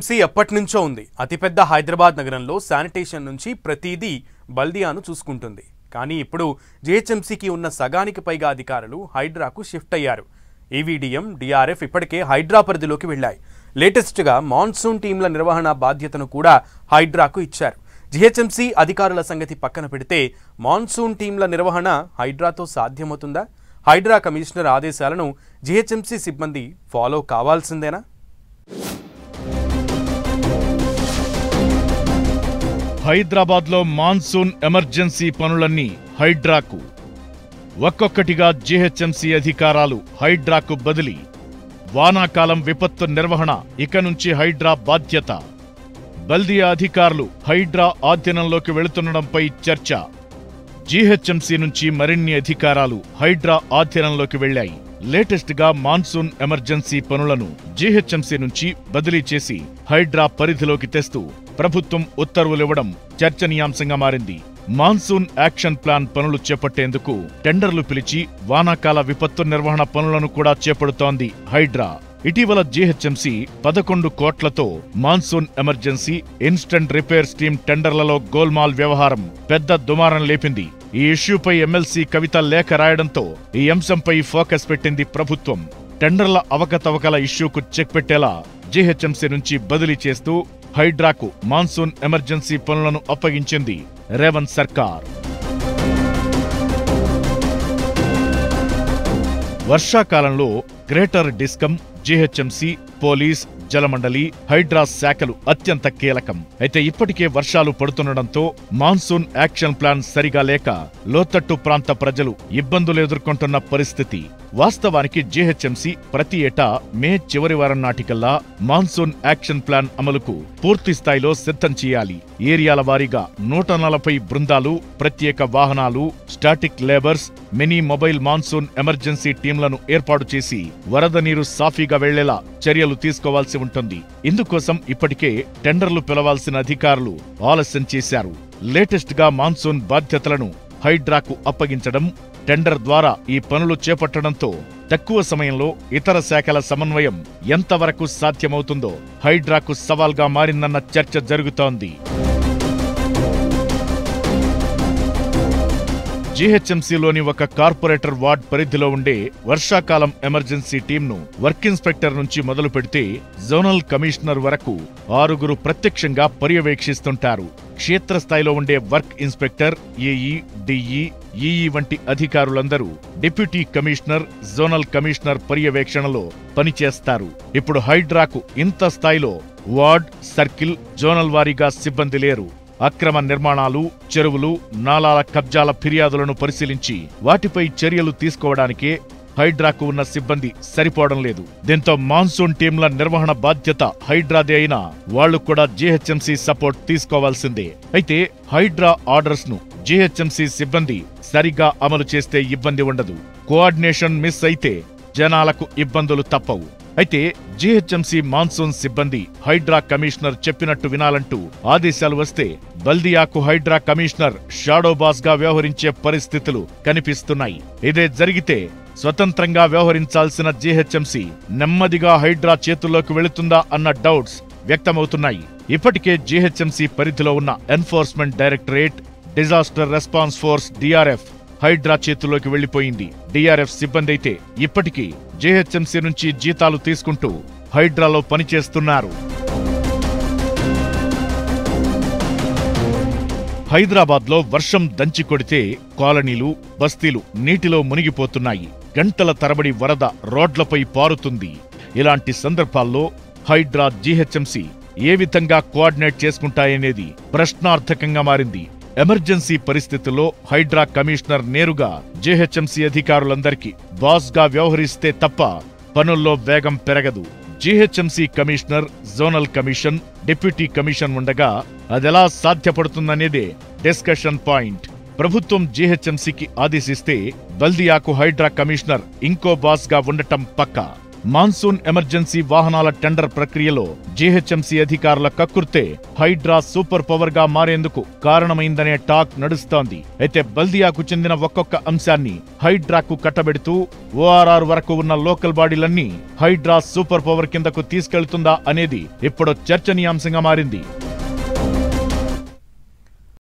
GHMC ఎప్పటినుంచో ఉంది. అతిపెద్ద హైదరాబాద్ నగరంలో శానిటేషన్ నుంచి ప్రతిదీ బల్దియాను చూసుకుంటుంది. కానీ ఇప్పుడు జీహెచ్ఎంసీకి ఉన్న సగానికి పైగా అధికారులు హైడ్రాకు షిఫ్ట్ అయ్యారు. ఈవీడీఎం, డిఆర్ఎఫ్ ఇప్పటికే హైడ్రా పరిధిలోకి వెళ్లాయి. లేటెస్ట్గా మాన్సూన్ టీంల నిర్వహణ బాధ్యతను కూడా హైడ్రాకు ఇచ్చారు. జీహెచ్ఎంసీ అధికారుల సంగతి పక్కన పెడితే మాన్సూన్ టీంల నిర్వహణ హైడ్రాతో సాధ్యమవుతుందా? హైడ్రా కమిషనర్ ఆదేశాలను జీహెచ్ఎంసీ సిబ్బంది ఫాలో కావాల్సిందేనా? హైదరాబాద్లో మాన్సూన్ ఎమర్జెన్సీ పనులన్నీ హైడ్రాకు. ఒక్కొక్కటిగా జీహెచ్ఎంసీ అధికారాలు హైడ్రాకు బదిలీ. వానాకాలం విపత్తు నిర్వహణ ఇక నుంచి హైడ్రా బాధ్యత. బల్దియా అధికారులు హైడ్రా ఆధీనంలోకి వెళుతుండడంపై చర్చ. జీహెచ్ఎంసీ నుంచి మరిన్ని అధికారాలు హైడ్రా ఆధీనంలోకి వెళ్లాయి. లేటెస్ట్గా మాన్సూన్ ఎమర్జెన్సీ పనులను జీహెచ్ఎంసీ నుంచి బదిలీ చేసి హైడ్రా పరిధిలోకి తెస్తూ ప్రభుత్వం ఉత్తర్వులివ్వడం చర్చనీయాంశంగా మారింది. మాన్సూన్ యాక్షన్ ప్లాన్ పనులు చేపట్టేందుకు టెండర్లు పిలిచి వానాకాల విపత్తు నిర్వహణ పనులను కూడా చేపడుతోంది హైడ్రా. ఇటీవల జీహెచ్ఎంసీ 11 కోట్లతో monsoon emergency instant repairs team టెండర్లలో గోల్మాల్ వ్యవహారం పెద్ద దుమారం లేపింది. ఈ ఇష్యూపై ఎమ్మెల్సీ కవిత లేఖ రాయడంతో ఈ అంశంపై ఫోకస్ పెట్టింది ప్రభుత్వం. టెండర్ల అవకతవకల ఇష్యూకు చెక్ పెట్టేలా జీహెచ్ఎంసీ నుంచి బదిలీ చేస్తూ హైడ్రాకు మాన్సూన్ ఎమర్జెన్సీ పనులను అప్పగించింది రేవంత్ సర్కార్. వర్షాకాలంలో గ్రేటర్ డిస్కమ్, జీహెచ్ఎంసీ, పోలీస్, జలమండలి, హైడ్రా శాఖలు అత్యంత కీలకం. అయితే ఇప్పటికే వర్షాలు పడుతుండటంతో మాన్సూన్ యాక్షన్ ప్లాన్ సరిగా లేక లోతట్టు ప్రాంత ప్రజలు ఇబ్బందులు ఎదుర్కొంటున్న పరిస్థితి. వాస్తవానికి జీహెచ్ఎంసీ ప్రతి ఏటా మే చివరి వారం నాటికల్లా మాన్సూన్ యాక్షన్ ప్లాన్ అమలుకు పూర్తి స్థాయిలో సిద్ధం చేయాలి. ఏరియాల వారీగా 140 బృందాలు, ప్రత్యేక వాహనాలు, static labours, mini mobile monsoon emergency టీంలను ఏర్పాటు చేసి వరద నీరు సాఫీగా వెళ్లేలా చర్యలు తీసుకోవాల్సి ఉంటుంది. ఇందుకోసం ఇప్పటికే టెండర్లు పిలవాల్సిన అధికారులు ఆలస్యం చేశారు. లేటెస్ట్గా మాన్సూన్ బాధ్యతలను హైడ్రాకు అప్పగించడం, టెండర్ ద్వారా ఈ పనులు చేపట్టడంతో తక్కువ సమయంలో ఇతర శాఖల సమన్వయం ఎంతవరకు సాధ్యమవుతుందో హైడ్రాకు సవాల్గా మారిందన్న చర్చ జరుగుతోంది. జీహెచ్ఎంసీలోని ఒక కార్పొరేటర్ వార్డ్ పరిధిలో ఉండే వర్షాకాలం ఎమర్జెన్సీ టీంను వర్క్ ఇన్స్పెక్టర్ నుంచి మొదలు పెడితే జోనల్ కమిషనర్ వరకు 6 ప్రత్యక్షంగా పర్యవేక్షిస్తుంటారు. క్షేత్రస్థాయిలో ఉండే work inspector, AE, DE, EE వంటి అధికారులందరూ డిప్యూటీ కమిషనర్, జోనల్ కమిషనర్ పర్యవేక్షణలో పనిచేస్తారు. ఇప్పుడు హైడ్రాకు ఇంత స్థాయిలో వార్డ్, సర్కిల్, జోనల్ వారీగా సిబ్బంది లేరు. అక్రమ నిర్మాణాలు, చెరువులు, నాలాల కబ్జాల ఫిర్యాదులను పరిశీలించి వాటిపై చర్యలు తీసుకోవడానికే హైడ్రాకు ఉన్న సిబ్బంది సరిపోవడం లేదు. దీంతో మాన్సూన్ టీంల నిర్వహణ బాధ్యత హైడ్రాదే అయినా వాళ్లు కూడా జీహెచ్ఎంసీ సపోర్ట్ తీసుకోవాల్సిందే. అయితే హైడ్రా ఆర్డర్స్ ను జీహెచ్ఎంసీ సిబ్బంది సరిగా అమలు చేస్తే ఇబ్బంది ఉండదు. కోఆర్డినేషన్ మిస్ అయితే జనాలకు ఇబ్బందులు తప్పవు. అయితే జీహెచ్ఎంసీ మాన్సూన్ సిబ్బంది హైడ్రా కమిషనర్ చెప్పినట్టు వినాలంటూ ఆదేశాలు వస్తే బల్దియాకు హైడ్రా కమిషనర్ షాడో బాస్ గా వ్యవహరించే పరిస్థితులు కనిపిస్తున్నాయి. ఇదే జరిగితే స్వతంత్రంగా వ్యవహరించాల్సిన జీహెచ్ఎంసీ నెమ్మదిగా హైడ్రా చేతుల్లోకి వెళుతుందా అన్న డౌట్స్ వ్యక్తమవుతున్నాయి. ఇప్పటికే జీహెచ్ఎంసీ పరిధిలో ఉన్న enforcement directorate, disaster response force DRF HYDRAA చేతుల్లోకి వెళ్లిపోయింది. డిఆర్ఎఫ్ సిబ్బంది అయితే ఇప్పటికీ జీహెచ్ఎంసీ నుంచి జీతాలు తీసుకుంటూ హైడ్రాలో పనిచేస్తున్నారు. హైదరాబాద్లో వర్షం దంచి కొడితే కాలనీలు, బస్తీలు నీటిలో మునిగిపోతున్నాయి. గంటల తరబడి వరద రోడ్లపై పారుతుంది. ఇలాంటి సందర్భాల్లో హైడ్రా, జీహెచ్ఎంసీ ఏ విధంగా కోఆర్డినేట్ చేసుకుంటాయనేది ప్రశ్నార్థకంగా మారింది. ఎమర్జెన్సీ పరిస్థితుల్లో హైడ్రా కమిషనర్ నేరుగా జీహెచ్ఎంసీ అధికారులందరికీ బాస్ గా వ్యవహరిస్తే తప్ప పనుల్లో వేగం పెరగదు. GHMC commissioner, zonal commission, deputy commission ఉండగా అదెలా సాధ్యపడుతుందనేదే డిస్కషన్ పాయింట్. ప్రభుత్వం జీహెచ్ఎంసీకి ఆదేశిస్తే బల్దియాకు హైడ్రా కమిషనర్ ఇంకో బాస్ గా ఉండటం పక్కా. మాన్సూన్ ఎమర్జెన్సీ వాహనాల టెండర్ ప్రక్రియలో జీహెచ్ఎంసీ అధికారుల కక్కుర్తే హైడ్రా సూపర్ పవర్ గా మారేందుకు కారణమైందనే టాక్ నడుస్తోంది. అయితే బల్దియాకు చెందిన ఒక్కొక్క అంశాన్ని హైడ్రాకు కట్టబెడుతూ ఓఆర్ఆర్ వరకు ఉన్న లోకల్ బాడీలన్నీ హైడ్రా సూపర్ పవర్ కిందకు తీసుకెళ్తుందా అనేది ఇప్పుడు చర్చనీయాంశంగా మారింది.